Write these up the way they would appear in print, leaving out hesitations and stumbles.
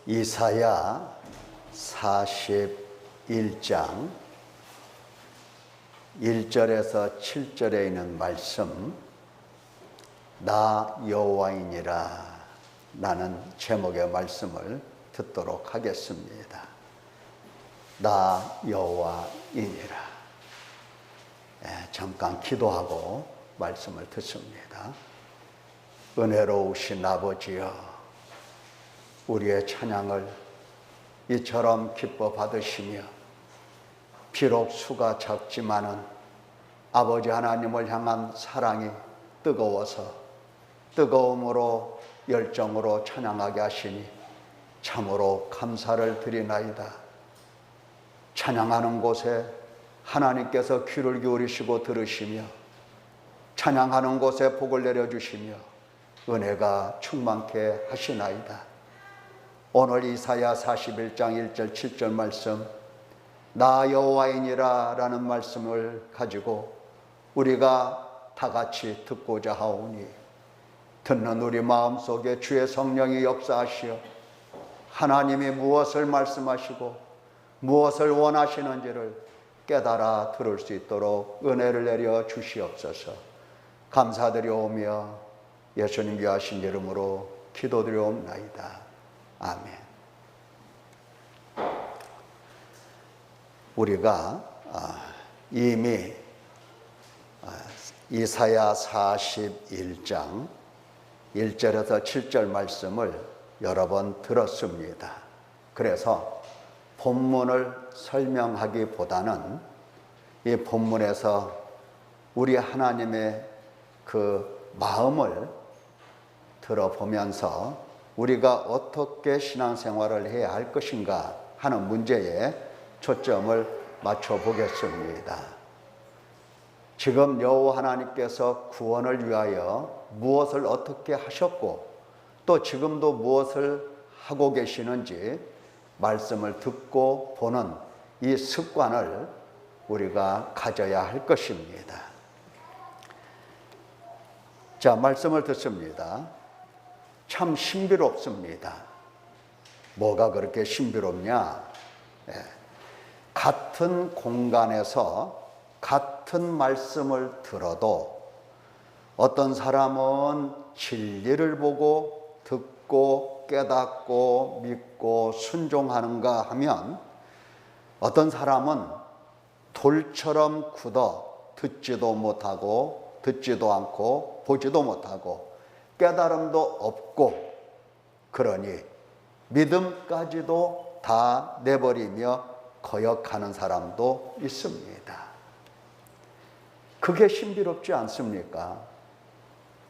이사야 41장 1절에서 7절에 있는 말씀, 나 여호와이니라 라는 제목의 말씀을 듣도록 하겠습니다. 나 여호와이니라. 잠깐 기도하고 말씀을 듣습니다. 은혜로우신 아버지여, 우리의 찬양을 이처럼 기뻐 받으시며, 비록 수가 적지만은 아버지 하나님을 향한 사랑이 뜨거워서 뜨거움으로 열정으로 찬양하게 하시니 참으로 감사를 드리나이다. 찬양하는 곳에 하나님께서 귀를 기울이시고 들으시며, 찬양하는 곳에 복을 내려주시며 은혜가 충만케 하시나이다. 오늘 이사야 41장 1절 7절 말씀, 나 여호와이니라 라는 말씀을 가지고 우리가 다 같이 듣고자 하오니, 듣는 우리 마음속에 주의 성령이 역사하시어 하나님이 무엇을 말씀하시고 무엇을 원하시는지를 깨달아 들을 수 있도록 은혜를 내려 주시옵소서. 감사드려오며 예수님 귀하신 이름으로 기도드려옵나이다. 아멘. 우리가 이미 이사야 41장 1절에서 7절 말씀을 여러 번 들었습니다. 그래서 본문을 설명하기보다는 이 본문에서 우리 하나님의 그 마음을 들어보면서 우리가 어떻게 신앙생활을 해야 할 것인가 하는 문제에 초점을 맞춰보겠습니다. 지금 여호와 하나님께서 구원을 위하여 무엇을 어떻게 하셨고 또 지금도 무엇을 하고 계시는지 말씀을 듣고 보는 이 습관을 우리가 가져야 할 것입니다. 자, 말씀을 듣습니다. 참 신비롭습니다. 뭐가 그렇게 신비롭냐? 같은 공간에서 같은 말씀을 들어도 어떤 사람은 진리를 보고 듣고 깨닫고 믿고 순종하는가 하면, 어떤 사람은 돌처럼 굳어 듣지도 못하고 듣지도 않고 보지도 못하고 깨달음도 없고, 그러니 믿음까지도 다 내버리며 거역하는 사람도 있습니다. 그게 신비롭지 않습니까?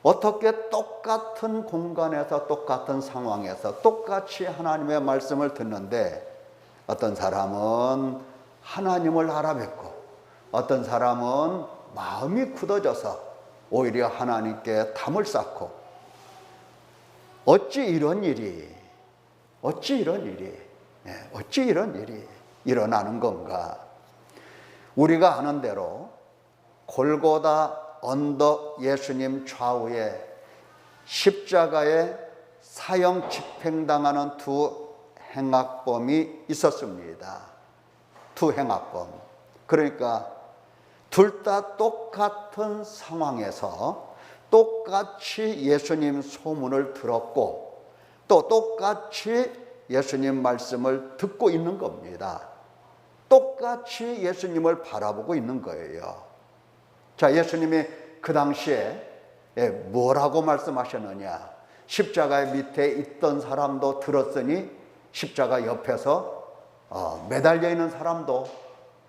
어떻게 똑같은 공간에서 똑같은 상황에서 똑같이 하나님의 말씀을 듣는데 어떤 사람은 하나님을 알아뵙고 어떤 사람은 마음이 굳어져서 오히려 하나님께 담을 쌓고, 어찌 이런 일이 일어나는 건가? 우리가 아는 대로 골고다 언덕 예수님 좌우에 십자가에 사형 집행당하는 두 행악범이 있었습니다. 두 행악범. 그러니까 둘 다 똑같은 상황에서 똑같이 예수님 소문을 들었고 또 똑같이 예수님 말씀을 듣고 있는 겁니다. 똑같이 예수님을 바라보고 있는 거예요. 자, 예수님이 그 당시에 뭐라고 말씀하셨느냐? 십자가의 밑에 있던 사람도 들었으니 십자가 옆에서 매달려 있는 사람도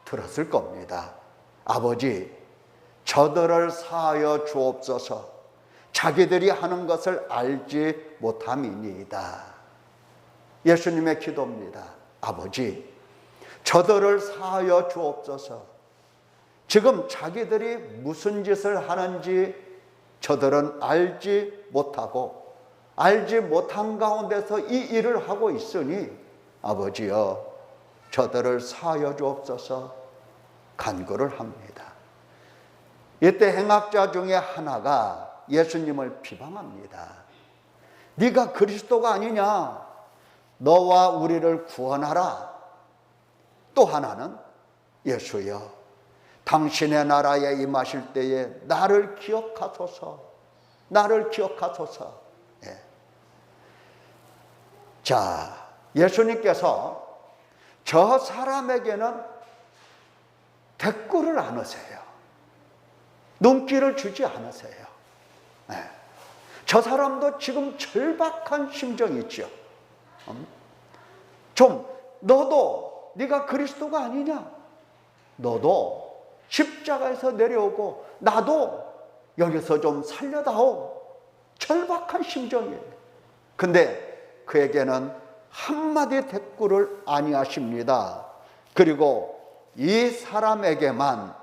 들었을 겁니다. 아버지, 저들을 사하여 주옵소서. 자기들이 하는 것을 알지 못함이니이다. 예수님의 기도입니다. 아버지, 저들을 사하여 주옵소서. 지금 자기들이 무슨 짓을 하는지 저들은 알지 못하고 알지 못한 가운데서 이 일을 하고 있으니 아버지여, 저들을 사하여 주옵소서 간구를 합니다. 이때 행악자 중에 하나가 예수님을 비방합니다. 네가 그리스도가 아니냐? 너와 우리를 구원하라. 또 하나는 예수여 당신의 나라에 임하실 때에 나를 기억하소서. 나를 기억하소서. 예. 자, 예수님께서 저 사람에게는 대꾸를 안 하세요. 눈길을 주지 않으세요. 예. 저 사람도 지금 절박한 심정이 있죠. 좀 너도 네가 그리스도가 아니냐? 너도 십자가에서 내려오고 나도 여기서 좀 살려다오. 절박한 심정이에요. 근데 그에게는 한마디 대꾸를 아니하십니다. 그리고 이 사람에게만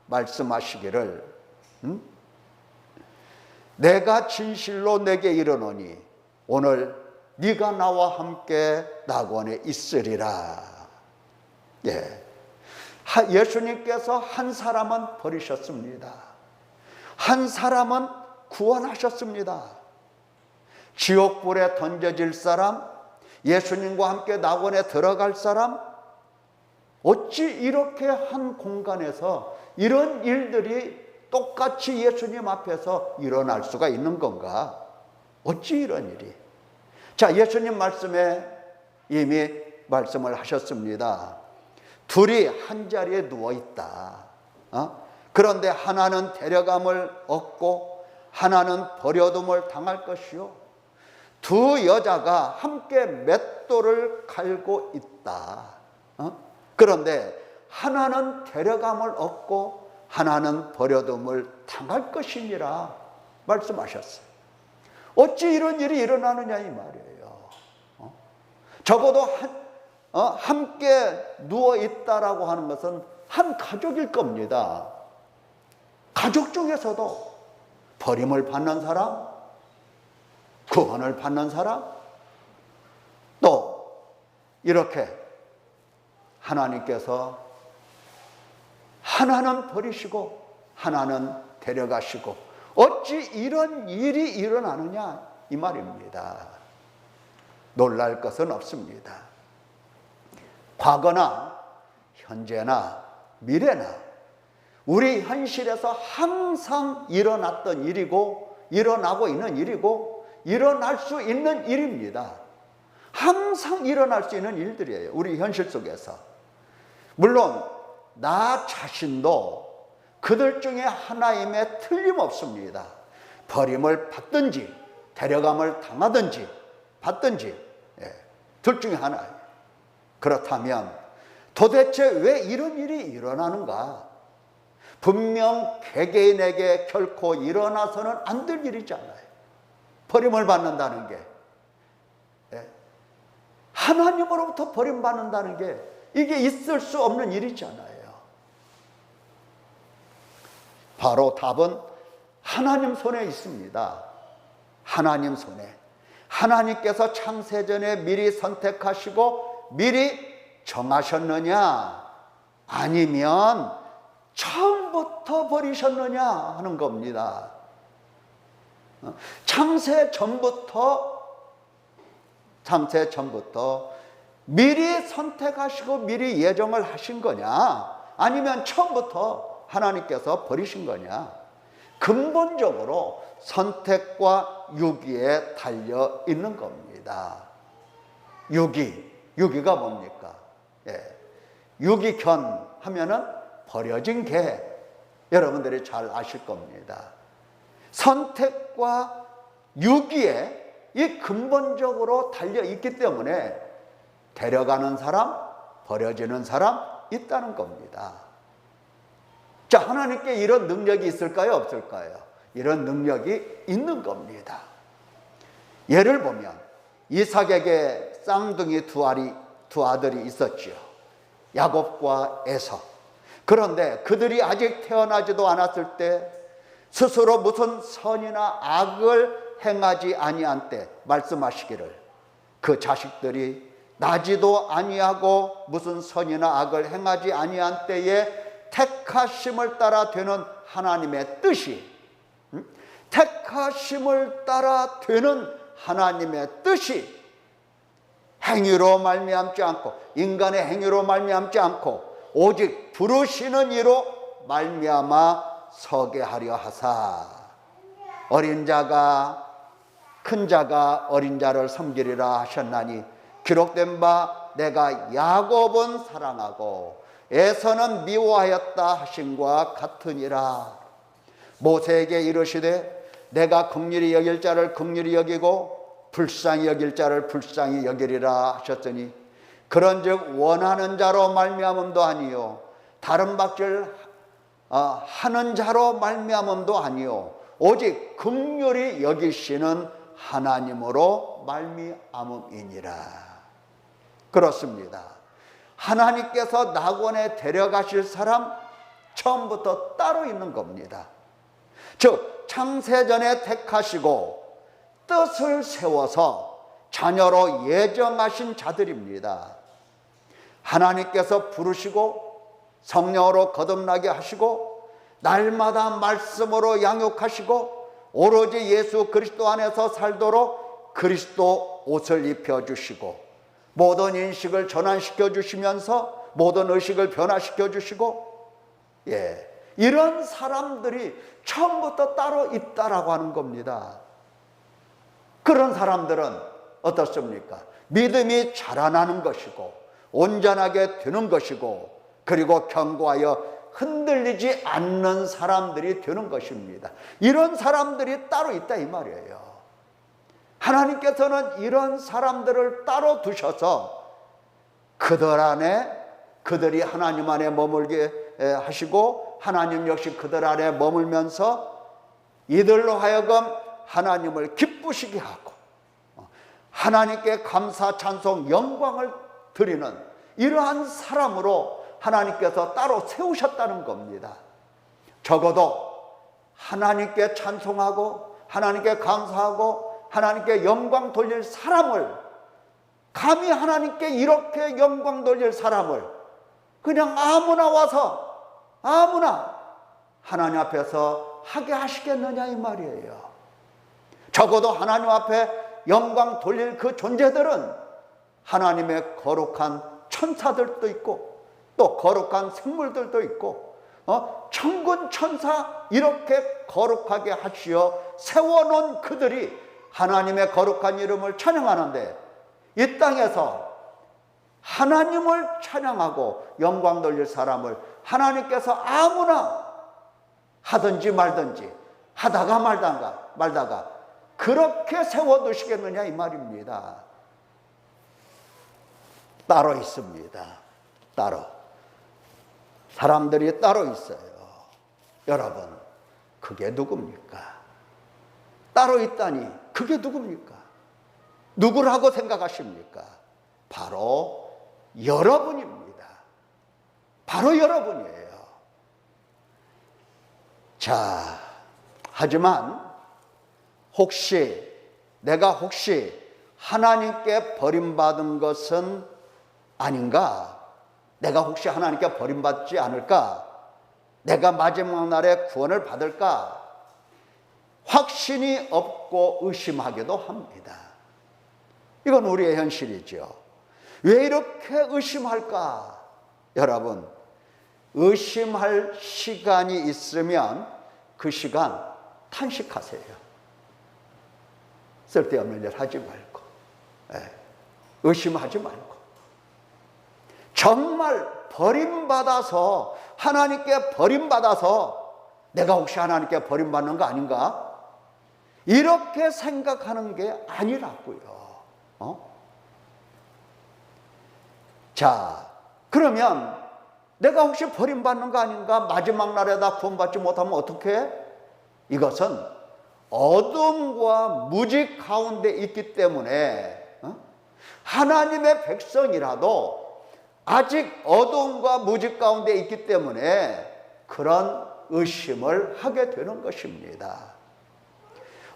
말씀하시기를 내가 진실로 내게 이르노니 오늘 네가 나와 함께 낙원에 있으리라. 예. 예수님께서 한 사람은 버리셨습니다. 한 사람은 구원하셨습니다. 지옥불에 던져질 사람, 예수님과 함께 낙원에 들어갈 사람, 어찌 이렇게 한 공간에서 이런 일들이 똑같이 예수님 앞에서 일어날 수가 있는 건가? 어찌 이런 일이? 자, 예수님 말씀에 이미 말씀을 하셨습니다. 둘이 한 자리에 누워 있다. 그런데 하나는 데려감을 얻고 하나는 버려둠을 당할 것이요. 두 여자가 함께 맷돌을 갈고 있다. 그런데 하나는 데려감을 얻고 하나는 버려둠을 당할 것이니라 말씀하셨어요. 어찌 이런 일이 일어나느냐 이 말이에요. 적어도 함께 누워 있다라고 하는 것은 한 가족일 겁니다. 가족 중에서도 버림을 받는 사람, 구원을 받는 사람, 또 이렇게 하나님께서 하나는 버리시고 하나는 데려가시고 어찌 이런 일이 일어나느냐 이 말입니다. 놀랄 것은 없습니다. 과거나 현재나 미래나 우리 현실에서 항상 일어났던 일이고 일어나고 있는 일이고 일어날 수 있는 일입니다. 항상 일어날 수 있는 일들이에요. 우리 현실 속에서. 물론 나 자신도 그들 중에 하나임에 틀림없습니다. 버림을 받든지 데려감을 당하든지 받든지 둘 중에 하나예요. 그렇다면 도대체 왜 이런 일이 일어나는가? 분명 개개인에게 결코 일어나서는 안 될 일이잖아요. 버림을 받는다는 게, 하나님으로부터 버림받는다는 게 이게 있을 수 없는 일이잖아요. 바로 답은 하나님 손에 있습니다. 하나님 손에. 하나님께서 창세전에 미리 선택하시고 미리 정하셨느냐 아니면 처음부터 버리셨느냐 하는 겁니다. 창세 전부터 미리 선택하시고 미리 예정을 하신 거냐 아니면 처음부터 하나님께서 버리신 거냐? 근본적으로 선택과 유기에 달려 있는 겁니다. 유기가 뭡니까? 유기견 하면은 버려진 개. 여러분들이 잘 아실 겁니다. 선택과 유기에 이 근본적으로 달려 있기 때문에 데려가는 사람, 버려지는 사람 있다는 겁니다. 자, 하나님께 이런 능력이 있을까요? 없을까요? 이런 능력이 있는 겁니다. 예를 보면 이삭에게 쌍둥이 두 아들이 있었지요. 야곱과 에서. 그런데 그들이 아직 태어나지도 않았을 때 스스로 무슨 선이나 악을 행하지 아니한 때 말씀하시기를 그 자식들이 나지도 아니하고 무슨 선이나 악을 행하지 아니한 때에 택하심을 따라 되는 하나님의 뜻이, 택하심을 따라 되는 하나님의 뜻이 행위로 말미암지 않고, 인간의 행위로 말미암지 않고 오직 부르시는 이로 말미암아 서게 하려 하사, 어린 자가 큰 자가 어린 자를 섬기리라 하셨나니 기록된 바 내가 야곱은 사랑하고 에서는 미워하였다 하심과 같으니라. 모세에게 이르시되 내가 긍휼히 여길 자를 긍휼히 여기고 불쌍히 여길 자를 불쌍히 여기리라 하셨더니 그런즉 원하는 자로 말미암음도 아니요 다른 박질 하는 자로 말미암음도 아니요 오직 긍휼히 여기시는 하나님으로 말미암음이니라. 그렇습니다. 하나님께서 낙원에 데려가실 사람 처음부터 따로 있는 겁니다. 즉 창세전에 택하시고 뜻을 세워서 자녀로 예정하신 자들입니다. 하나님께서 부르시고 성령으로 거듭나게 하시고 날마다 말씀으로 양육하시고 오로지 예수 그리스도 안에서 살도록 그리스도 옷을 입혀주시고 모든 인식을 전환시켜 주시면서 모든 의식을 변화시켜 주시고, 이런 사람들이 처음부터 따로 있다라고 하는 겁니다. 그런 사람들은 어떻습니까? 믿음이 자라나는 것이고 온전하게 되는 것이고 그리고 견고하여 흔들리지 않는 사람들이 되는 것입니다. 이런 사람들이 따로 있다 이 말이에요. 하나님께서는 이런 사람들을 따로 두셔서 그들 안에, 그들이 하나님 안에 머물게 하시고 하나님 역시 그들 안에 머물면서 이들로 하여금 하나님을 기쁘시게 하고 하나님께 감사, 찬송, 영광을 드리는 이러한 사람으로 하나님께서 따로 세우셨다는 겁니다. 적어도 하나님께 찬송하고 하나님께 감사하고 하나님께 영광 돌릴 사람을, 감히 하나님께 이렇게 영광 돌릴 사람을 그냥 아무나 와서 아무나 하나님 앞에서 하게 하시겠느냐 이 말이에요. 적어도 하나님 앞에 영광 돌릴 그 존재들은 하나님의 거룩한 천사들도 있고 또 거룩한 생물들도 있고 천군 천사 이렇게 거룩하게 하시어 세워놓은 그들이 하나님의 거룩한 이름을 찬양하는데, 이 땅에서 하나님을 찬양하고 영광 돌릴 사람을 하나님께서 아무나 하든지 말든지 하다가 말다가 그렇게 세워두시겠느냐 이 말입니다. 따로 있습니다. 따로. 사람들이 따로 있어요. 여러분, 그게 누굽니까? 따로 있다니 그게 누굽니까? 누구라고 생각하십니까? 바로 여러분입니다. 바로 여러분이에요. 자, 하지만 내가 혹시 하나님께 버림받은 것은 아닌가? 내가 혹시 하나님께 버림받지 않을까? 내가 마지막 날에 구원을 받을까? 확신이 없고 의심하기도 합니다. 이건 우리의 현실이죠. 왜 이렇게 의심할까? 여러분, 의심할 시간이 있으면 그 시간 탄식하세요. 쓸데없는 일 하지 말고, 의심하지 말고, 정말 버림받아서, 하나님께 버림받아서 내가 혹시 하나님께 버림받는 거 아닌가? 이렇게 생각하는 게 아니라고요. 자, 그러면 내가 혹시 버림받는 거 아닌가? 마지막 날에다 구원받지 못하면 어떻게 해? 이것은 어둠과 무지 가운데 있기 때문에 하나님의 백성이라도 아직 어둠과 무지 가운데 있기 때문에 그런 의심을 하게 되는 것입니다.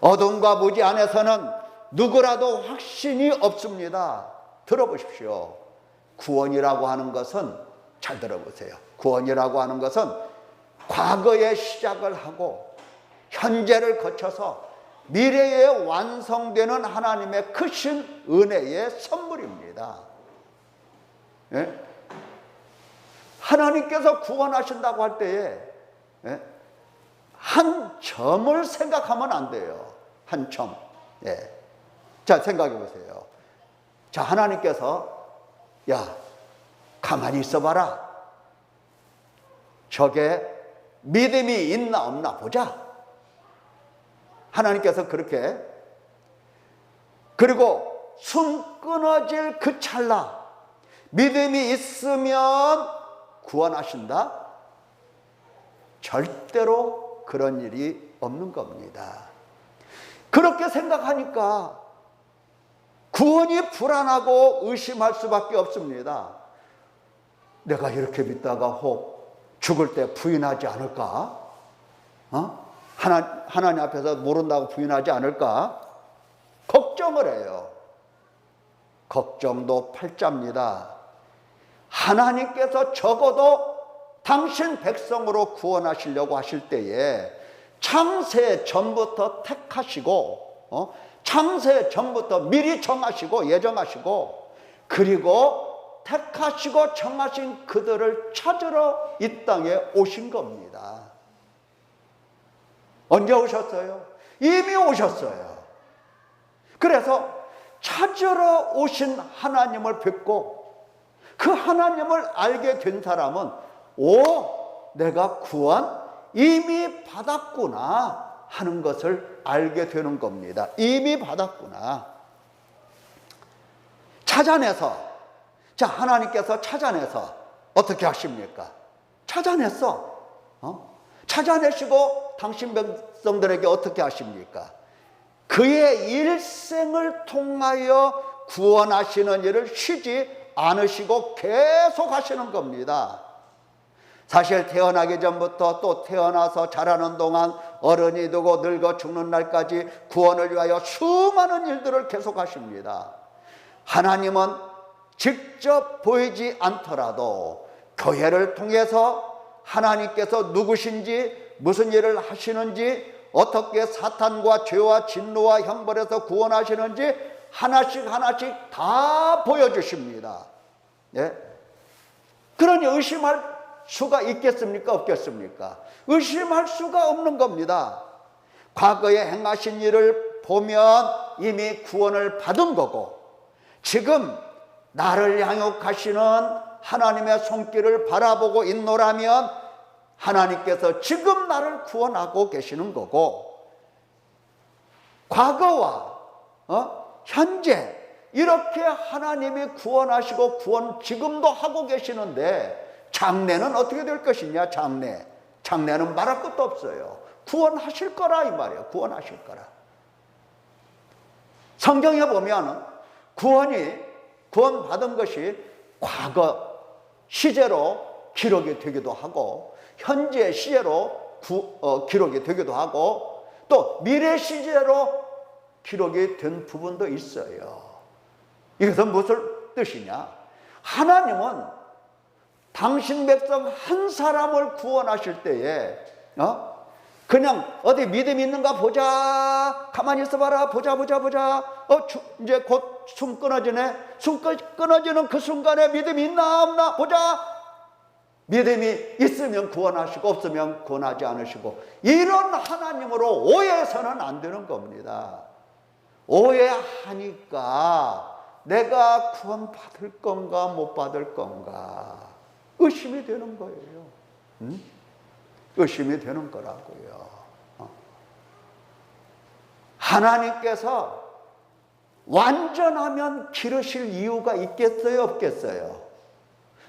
어둠과 무지 안에서는 누구라도 확신이 없습니다. 들어보십시오. 구원이라고 하는 것은, 잘 들어보세요. 구원이라고 하는 것은 과거에 시작을 하고 현재를 거쳐서 미래에 완성되는 하나님의 크신 은혜의 선물입니다. 예? 하나님께서 구원하신다고 할 때에 예? 한 점을 생각하면 안 돼요. 한 점. 예. 자, 생각해 보세요. 자, 하나님께서 야, 가만히 있어봐라. 저게 믿음이 있나 없나 보자. 하나님께서 그렇게, 그리고 숨 끊어질 그 찰나 믿음이 있으면 구원하신다? 절대로 그런 일이 없는 겁니다. 그렇게 생각하니까 구원이 불안하고 의심할 수밖에 없습니다. 내가 이렇게 믿다가 혹 죽을 때 부인하지 않을까? 하나님 앞에서 모른다고 부인하지 않을까? 걱정을 해요. 걱정도 팔자입니다. 하나님께서 적어도 당신 백성으로 구원하시려고 하실 때에 창세 전부터 택하시고 창세 전부터 미리 정하시고 예정하시고, 그리고 택하시고 정하신 그들을 찾으러 이 땅에 오신 겁니다. 언제 오셨어요? 이미 오셨어요. 그래서 찾으러 오신 하나님을 뵙고 그 하나님을 알게 된 사람은 내가 구원 이미 받았구나 하는 것을 알게 되는 겁니다. 이미 받았구나. 찾아내서, 자, 하나님께서 찾아내서 어떻게 하십니까? 찾아냈어. 찾아내시고 당신 백성들에게 어떻게 하십니까? 그의 일생을 통하여 구원하시는 일을 쉬지 않으시고 계속 하시는 겁니다. 사실 태어나기 전부터 또 태어나서 자라는 동안 어른이 되고 늙어 죽는 날까지 구원을 위하여 수많은 일들을 계속 하십니다. 하나님은 직접 보이지 않더라도 교회를 통해서 하나님께서 누구신지, 무슨 일을 하시는지, 어떻게 사탄과 죄와 진노와 형벌에서 구원하시는지 하나씩 하나씩 다 보여주십니다. 예? 그러니 의심할 수가 있겠습니까? 없겠습니까? 의심할 수가 없는 겁니다. 과거에 행하신 일을 보면 이미 구원을 받은 거고, 지금 나를 양육하시는 하나님의 손길을 바라보고 있노라면 하나님께서 지금 나를 구원하고 계시는 거고, 과거와 현재 이렇게 하나님이 구원하시고 구원 지금도 하고 계시는데 장래는 어떻게 될 것이냐? 장래는 말할 것도 없어요. 구원하실 거라 이 말이에요. 구원하실 거라. 성경에 보면 구원받은 것이 과거 시제로 기록이 되기도 하고, 현재 시제로 기록이 되기도 하고, 또 미래 시제로 기록이 된 부분도 있어요. 이것은 무슨 뜻이냐? 하나님은 당신 백성 한 사람을 구원하실 때에 그냥 어디 믿음 있는가 보자, 가만히 있어봐라, 보자. 이제 곧 숨 끊어지네. 숨 끊어지는 그 순간에 믿음이 있나 없나 보자. 믿음이 있으면 구원하시고 없으면 구원하지 않으시고, 이런 하나님으로 오해해서는 안 되는 겁니다. 오해하니까 내가 구원 받을 건가 못 받을 건가 의심이 되는 거예요. 의심이 되는 거라고요. 하나님께서 완전하면 기르실 이유가 있겠어요, 없겠어요?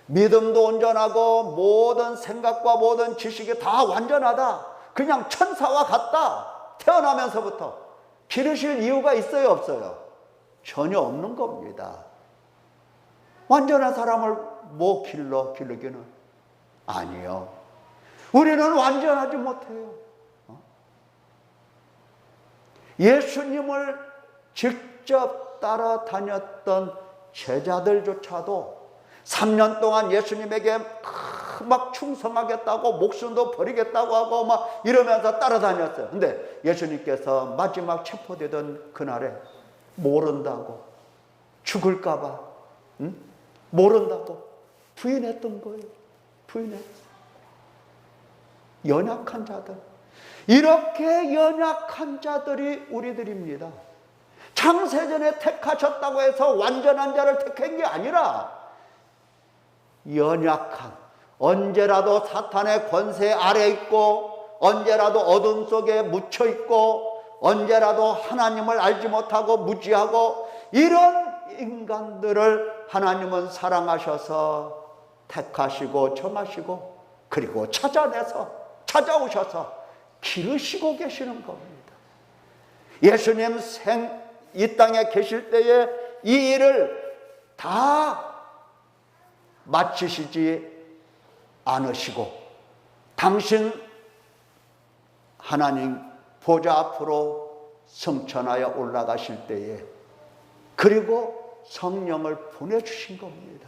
믿음도 온전하고 모든 생각과 모든 지식이 다 완전하다, 그냥 천사와 같다, 태어나면서부터 기르실 이유가 있어요, 없어요? 전혀 없는 겁니다. 완전한 사람을 뭐 기르기는? 아니요. 우리는 완전하지 못해요. 예수님을 직접 따라다녔던 제자들조차도 3년 동안 예수님에게 막 충성하겠다고 목숨도 버리겠다고 하고 막 이러면서 따라다녔어요. 근데 예수님께서 마지막 체포되던 그날에 모른다고, 죽을까봐, 모른다고 부인했던 거예요. 부인했어요. 연약한 자들, 이렇게 연약한 자들이 우리들입니다. 창세전에 택하셨다고 해서 완전한 자를 택한 게 아니라 연약한, 언제라도 사탄의 권세 아래 있고, 언제라도 어둠 속에 묻혀 있고, 언제라도 하나님을 알지 못하고 무지하고, 이런 인간들을 하나님은 사랑하셔서 택하시고 정하시고, 그리고 찾아오셔서 기르시고 계시는 겁니다. 예수님 이 땅에 계실 때에 이 일을 다 마치시지 않으시고, 당신 하나님 보좌 앞으로 승천하여 올라가실 때에, 그리고 성령을 보내주신 겁니다.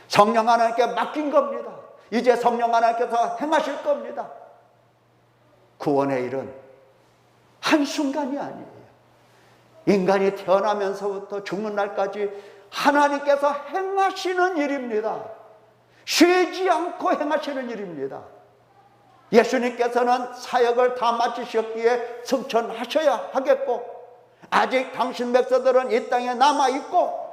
성령 하나님께 맡긴 겁니다. 이제 성령 하나님께서 행하실 겁니다. 구원의 일은 한순간이 아니에요. 인간이 태어나면서부터 죽는 날까지 하나님께서 행하시는 일입니다. 쉬지 않고 행하시는 일입니다. 예수님께서는 사역을 다 마치셨기에 승천하셔야 하겠고, 아직 당신 백성들은 이 땅에 남아있고,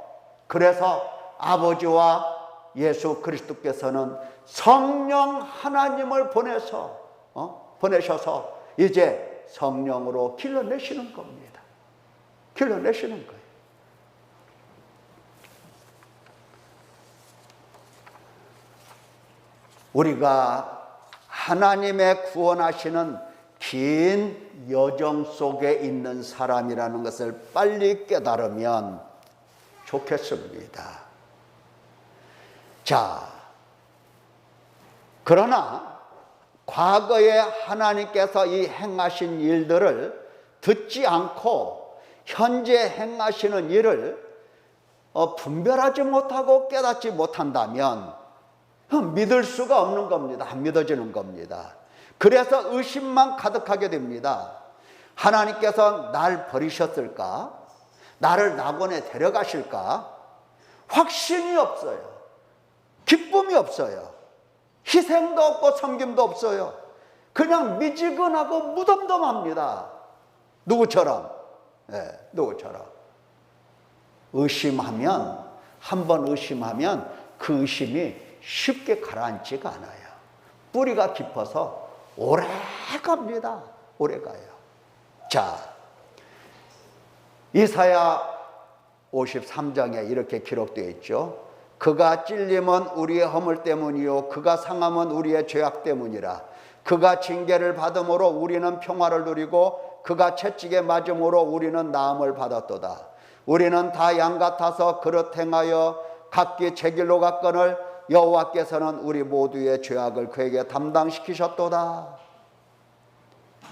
그래서 아버지와 예수 그리스도께서는 성령 하나님을 보내셔서 이제 성령으로 길러내시는 겁니다. 길러내시는 거예요. 우리가 하나님의 구원하시는 긴 여정 속에 있는 사람이라는 것을 빨리 깨달으면 좋겠습니다. 자, 그러나 과거에 하나님께서 이 행하신 일들을 듣지 않고 현재 행하시는 일을 분별하지 못하고 깨닫지 못한다면 믿을 수가 없는 겁니다. 안 믿어지는 겁니다. 그래서 의심만 가득하게 됩니다. 하나님께서 날 버리셨을까? 나를 낙원에 데려가실까? 확신이 없어요. 기쁨이 없어요. 희생도 없고 섬김도 없어요. 그냥 미지근하고 무덤덤합니다. 누구처럼? 누구처럼. 의심하면, 한번 의심하면 그 의심이 쉽게 가라앉지가 않아요. 뿌리가 깊어서 오래 갑니다. 오래 가요. 자, 이사야 53장에 이렇게 기록되어 있죠. 그가 찔림은 우리의 허물 때문이요 그가 상함은 우리의 죄악 때문이라. 그가 징계를 받음으로 우리는 평화를 누리고 그가 채찍에 맞음으로 우리는 나음을 받았도다. 우리는 다 양 같아서 그릇 행하여 각기 제 길로 갔거늘 여호와께서는 우리 모두의 죄악을 그에게 담당시키셨도다.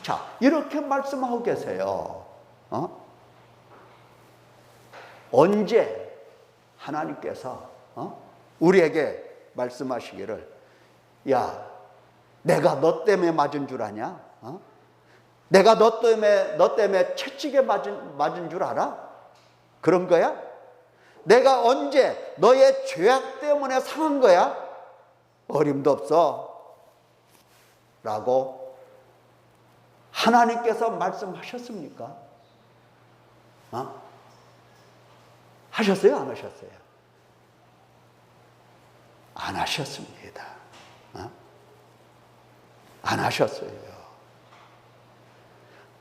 자, 이렇게 말씀하고 계세요. 언제 하나님께서 우리에게 말씀하시기를, 야, 내가 너 때문에 맞은 줄 아냐? 내가 너 때문에 채찍에 맞은 줄 알아? 그런 거야? 내가 언제 너의 죄악 때문에 상한 거야? 어림도 없어. 라고 하나님께서 말씀하셨습니까? 하셨어요? 안 하셨어요? 안 하셨습니다. 안 하셨어요.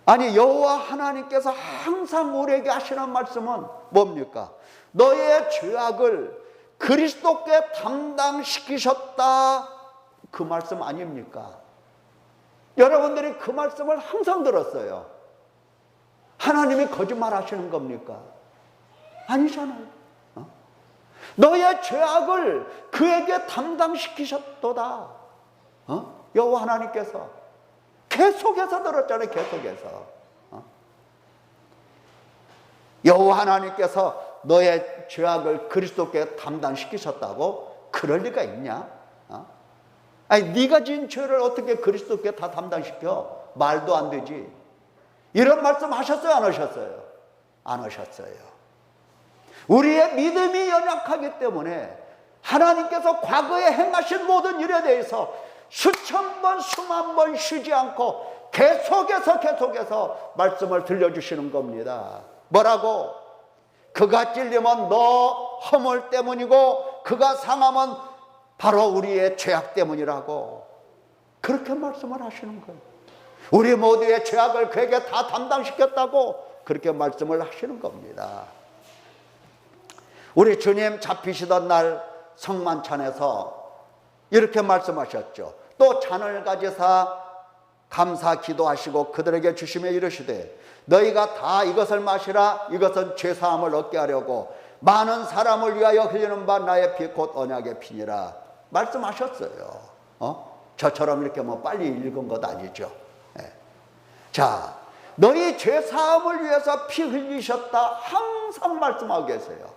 아니, 여호와 하나님께서 항상 우리에게 하시는 말씀은 뭡니까? 너의 죄악을 그리스도께 담당시키셨다. 그 말씀 아닙니까? 여러분들이 그 말씀을 항상 들었어요. 하나님이 거짓말 하시는 겁니까? 아니잖아요. 너의 죄악을 그에게 담당시키셨도다. 여호와 하나님께서 계속해서 들었잖아요. 계속해서. 여호와 하나님께서 너의 죄악을 그리스도께 담당시키셨다고? 그럴 리가 있냐? 아니 네가 지은 죄를 어떻게 그리스도께 다 담당시켜? 말도 안 되지. 이런 말씀 하셨어요? 안 하셨어요? 안 하셨어요. 우리의 믿음이 연약하기 때문에 하나님께서 과거에 행하신 모든 일에 대해서 수천 번 수만 번 쉬지 않고 계속해서 말씀을 들려주시는 겁니다. 뭐라고? 그가 찔리면 너 허물 때문이고 그가 상함은 바로 우리의 죄악 때문이라고 그렇게 말씀을 하시는 거예요. 우리 모두의 죄악을 그에게 다 담당시켰다고 그렇게 말씀을 하시는 겁니다. 우리 주님 잡히시던 날 성만찬에서 이렇게 말씀하셨죠. 또 잔을 가지사 감사 기도하시고 그들에게 주시며 이르시되 너희가 다 이것을 마시라. 이것은 죄사함을 얻게 하려고 많은 사람을 위하여 흘리는 바 나의 피 곧 언약의 피니라 말씀하셨어요. 저처럼 이렇게 뭐 빨리 읽은 것 아니죠. 네. 자, 너희 죄사함을 위해서 피 흘리셨다 항상 말씀하고 계세요.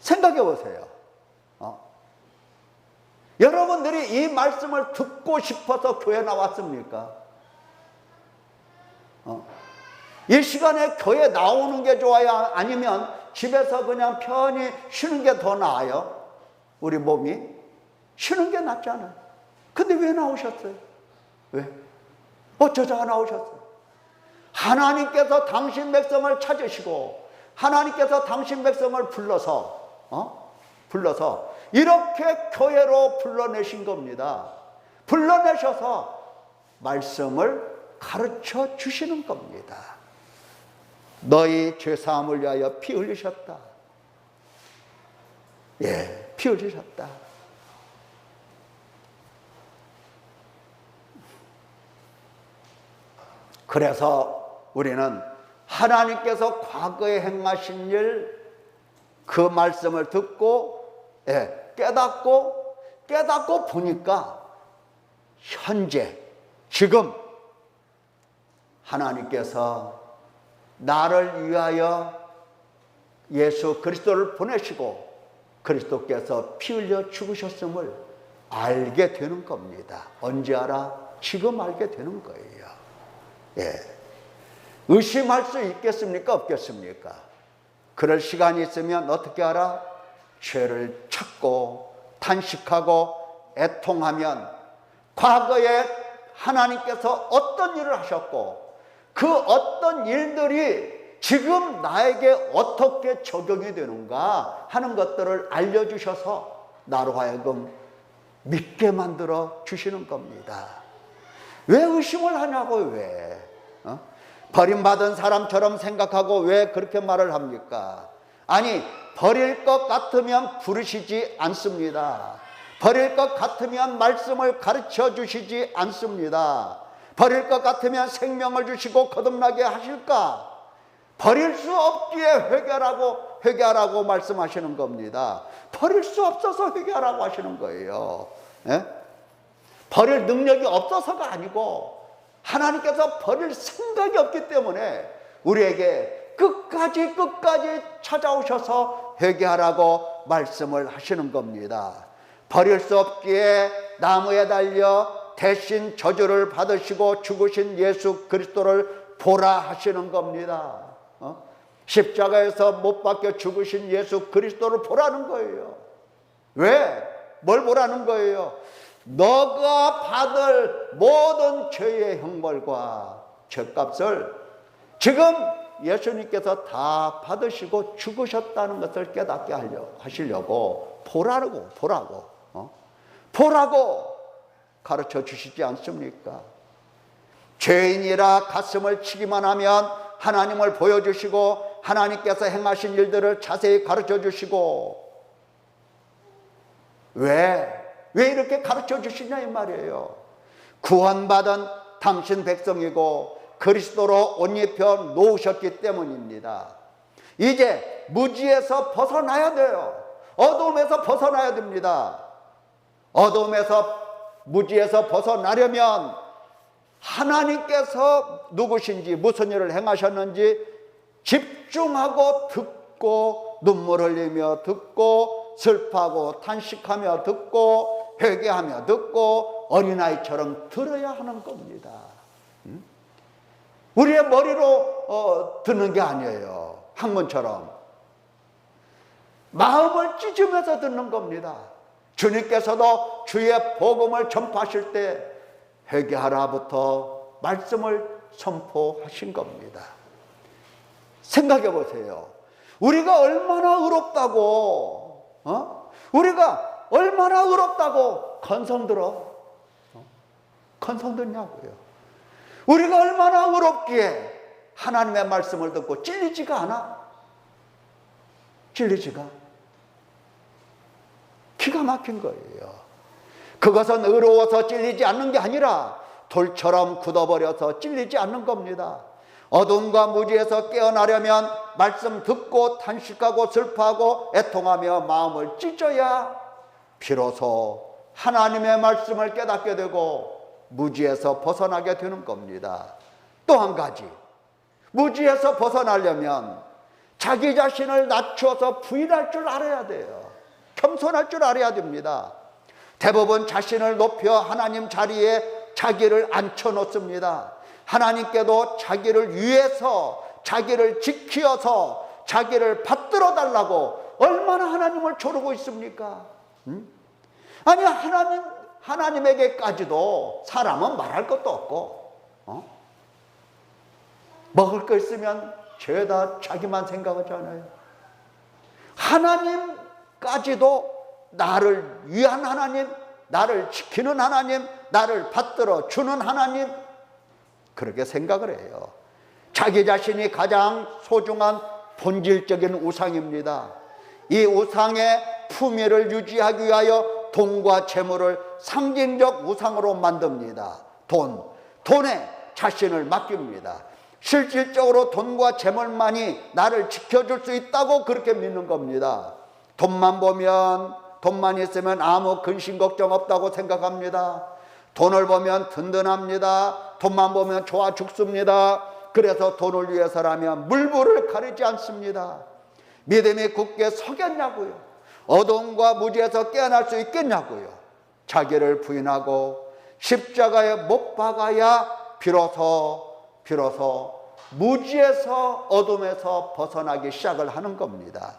생각해 보세요. 여러분들이 이 말씀을 듣고 싶어서 교회 나왔습니까? 이 시간에 교회 나오는 게 좋아요? 아니면 집에서 그냥 편히 쉬는 게 더 나아요? 우리 몸이? 쉬는 게 낫잖아요. 근데 왜 나오셨어요? 왜? 어쩌다가 나오셨어요? 하나님께서 당신 백성을 찾으시고 하나님께서 당신 백성을 불러서 이렇게 교회로 불러내신 겁니다. 불러내셔서 말씀을 가르쳐 주시는 겁니다. 너희 죄사함을 위하여 피 흘리셨다. 예, 피 흘리셨다. 그래서 우리는 하나님께서 과거에 행하신 일 그 말씀을 듣고 깨닫고 보니까 현재 지금 하나님께서 나를 위하여 예수 그리스도를 보내시고 그리스도께서 피 흘려 죽으셨음을 알게 되는 겁니다. 언제 알아? 지금 알게 되는 거예요. 예. 의심할 수 있겠습니까? 없겠습니까? 그럴 시간이 있으면 어떻게 알아? 죄를 찾고 탄식하고 애통하면 과거에 하나님께서 어떤 일을 하셨고 그 어떤 일들이 지금 나에게 어떻게 적용이 되는가 하는 것들을 알려주셔서 나로 하여금 믿게 만들어 주시는 겁니다. 왜 의심을 하냐고요? 왜? 버림받은 사람처럼 생각하고 왜 그렇게 말을 합니까? 아니, 버릴 것 같으면 부르시지 않습니다. 버릴 것 같으면 말씀을 가르쳐 주시지 않습니다. 버릴 것 같으면 생명을 주시고 거듭나게 하실까? 버릴 수 없기에 회개하라고 말씀하시는 겁니다. 버릴 수 없어서 회개하라고 하시는 거예요. 예? 버릴 능력이 없어서가 아니고 하나님께서 버릴 생각이 없기 때문에 우리에게 끝까지 찾아오셔서 회개하라고 말씀을 하시는 겁니다. 버릴 수 없기에 나무에 달려 대신 저주를 받으시고 죽으신 예수 그리스도를 보라 하시는 겁니다. 십자가에서 못 박혀 죽으신 예수 그리스도를 보라는 거예요. 왜? 뭘 보라는 거예요? 너가 받을 모든 죄의 형벌과 죄값을 지금 예수님께서 다 받으시고 죽으셨다는 것을 깨닫게 하시려고 보라고 가르쳐 주시지 않습니까? 죄인이라 가슴을 치기만 하면 하나님을 보여주시고 하나님께서 행하신 일들을 자세히 가르쳐 주시고 왜 이렇게 가르쳐 주시냐 이 말이에요. 구원받은 당신 백성이고 그리스도로 옷 입혀 놓으셨기 때문입니다. 이제 무지에서 벗어나야 돼요. 어둠에서 벗어나야 됩니다. 어둠에서 무지에서 벗어나려면 하나님께서 누구신지 무슨 일을 행하셨는지 집중하고 듣고 눈물 흘리며 듣고 슬퍼하고 탄식하며 듣고 회개하며 듣고 어린아이처럼 들어야 하는 겁니다. 우리의 머리로 듣는 게 아니에요. 학문처럼 마음을 찢으면서 듣는 겁니다. 주님께서도 주의 복음을 전파하실 때 회개하라부터 말씀을 선포하신 겁니다. 생각해 보세요. 우리가 얼마나 의롭다고 우리가 얼마나 의롭다고 건성들어? 건성듣냐고요. 우리가 얼마나 의롭기에 하나님의 말씀을 듣고 찔리지가 않아? 찔리지가? 기가 막힌 거예요. 그것은 의로워서 찔리지 않는 게 아니라 돌처럼 굳어버려서 찔리지 않는 겁니다. 어둠과 무지에서 깨어나려면 말씀 듣고 탄식하고 슬퍼하고 애통하며 마음을 찢어야 비로소 하나님의 말씀을 깨닫게 되고 무지에서 벗어나게 되는 겁니다. 또 한 가지, 무지에서 벗어나려면 자기 자신을 낮추어서 부인할 줄 알아야 돼요. 겸손할 줄 알아야 됩니다. 대부분 자신을 높여 하나님 자리에 자기를 앉혀놓습니다. 하나님께도 자기를 위해서, 자기를 지키어서 자기를 받들어 달라고 얼마나 하나님을 조르고 있습니까? 아니, 하나님에게까지도 사람은 말할 것도 없고, 먹을 거 있으면 죄다 자기만 생각하잖아요. 하나님까지도 나를 위한 하나님, 나를 지키는 하나님, 나를 받들어 주는 하나님, 그렇게 생각을 해요. 자기 자신이 가장 소중한 본질적인 우상입니다. 이 우상의 품위를 유지하기 위하여 돈과 재물을 상징적 우상으로 만듭니다. 돈에 자신을 맡깁니다. 실질적으로 돈과 재물만이 나를 지켜줄 수 있다고 그렇게 믿는 겁니다. 돈만 있으면 아무 근심 걱정 없다고 생각합니다. 돈을 보면 든든합니다. 돈만 보면 좋아 죽습니다. 그래서 돈을 위해서라면 물불을 가리지 않습니다. 믿음이 굳게 서겠냐고요. 어둠과 무지에서 깨어날 수 있겠냐고요. 자기를 부인하고 십자가에 못 박아야 비로소 무지에서 어둠에서 벗어나기 시작을 하는 겁니다.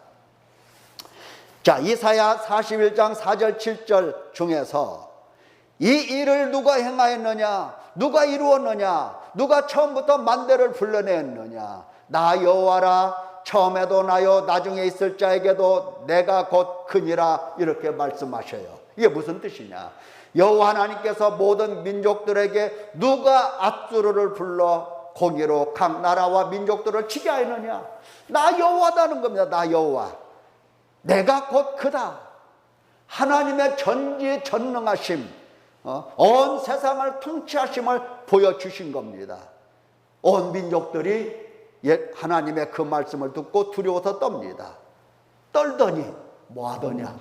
자, 이사야 41장 4절 7절 중에서 이 일을 누가 행하였느냐, 누가 이루었느냐, 누가 처음부터 만대를 불러냈느냐, 나 여호와라, 처음에도 나요 나중에 있을 자에게도 내가 곧 크니라, 이렇게 말씀하셔요. 이게 무슨 뜻이냐? 여호와 하나님께서 모든 민족들에게 누가 앗수르를 불러 공의로 각 나라와 민족들을 치게 하였느냐? 나 여호와다는 겁니다. 나 여호와, 내가 곧 크다. 하나님의 전지전능하심, 온 세상을 통치하심을 보여주신 겁니다. 온 민족들이 하나님의 그 말씀을 듣고 두려워서 떱니다. 떨더니 뭐하더냐?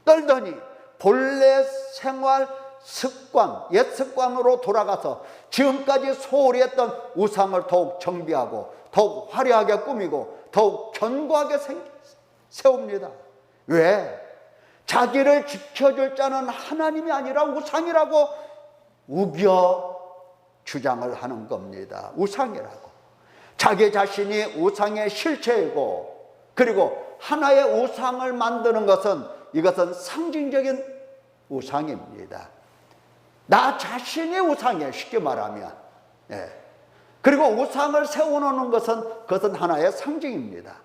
떨더니 본래 생활 습관, 옛 습관으로 돌아가서 지금까지 소홀히 했던 우상을 더욱 정비하고 더욱 화려하게 꾸미고 더욱 견고하게 세웁니다. 왜? 자기를 지켜줄 자는 하나님이 아니라 우상이라고 우겨 주장을 하는 겁니다. 우상이라고. 자기 자신이 우상의 실체이고, 그리고 하나의 우상을 만드는 이것은 상징적인 우상입니다. 나 자신이 우상이에요, 쉽게 말하면. 그리고 우상을 세워놓는 그것은 하나의 상징입니다.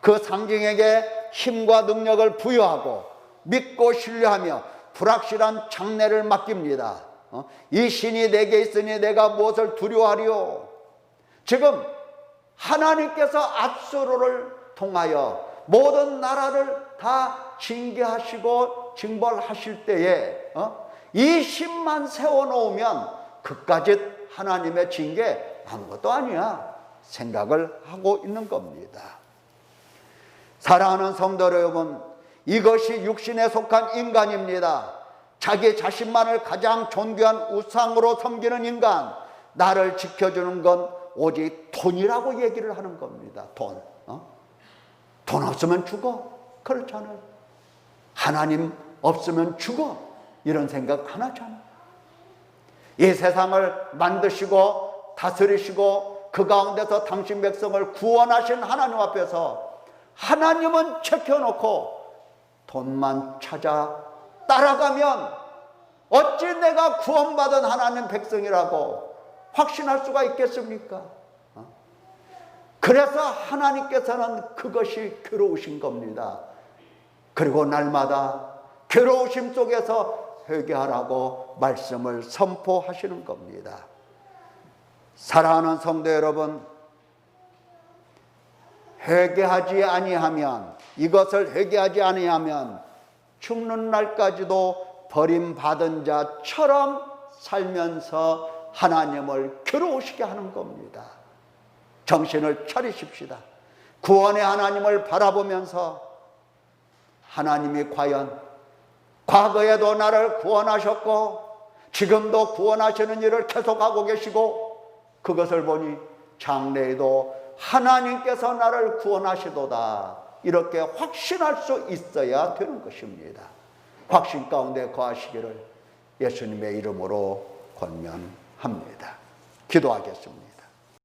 그 상징에게 힘과 능력을 부여하고 믿고 신뢰하며 불확실한 장래를 맡깁니다. 이 신이 내게 있으니 내가 무엇을 두려워하리요? 지금 하나님께서 앗수르를 통하여 모든 나라를 다 징계하시고 징벌하실 때에 이 신만 세워놓으면 그까짓 하나님의 징계 아무것도 아니야 생각을 하고 있는 겁니다. 사랑하는 성도 여러분, 이것이 육신에 속한 인간입니다. 자기 자신만을 가장 존귀한 우상으로 섬기는 인간, 나를 지켜주는 건 오직 돈이라고 얘기를 하는 겁니다. 돈 없으면 죽어. 그렇잖아요. 하나님 없으면 죽어, 이런 생각 안 하잖아. 이 세상을 만드시고 다스리시고 그 가운데서 당신 백성을 구원하신 하나님 앞에서 하나님은 제껴놓고 돈만 찾아 따라가면 어찌 내가 구원받은 하나님 백성이라고 확신할 수가 있겠습니까? 그래서 하나님께서는 그것이 괴로우신 겁니다. 그리고 날마다 괴로우심 속에서 회개하라고 말씀을 선포하시는 겁니다. 사랑하는 성도 여러분, 회개하지 아니하면, 이것을 회개하지 아니하면 죽는 날까지도 버림받은 자처럼 살면서 하나님을 괴로우시게 하는 겁니다. 정신을 차리십시다. 구원의 하나님을 바라보면서 하나님이 과연 과거에도 나를 구원하셨고 지금도 구원하시는 일을 계속하고 계시고 그것을 보니 장래에도 하나님께서 나를 구원하시도다, 이렇게 확신할 수 있어야 되는 것입니다. 확신 가운데 거하시기를 예수님의 이름으로 권면합니다. 기도하겠습니다.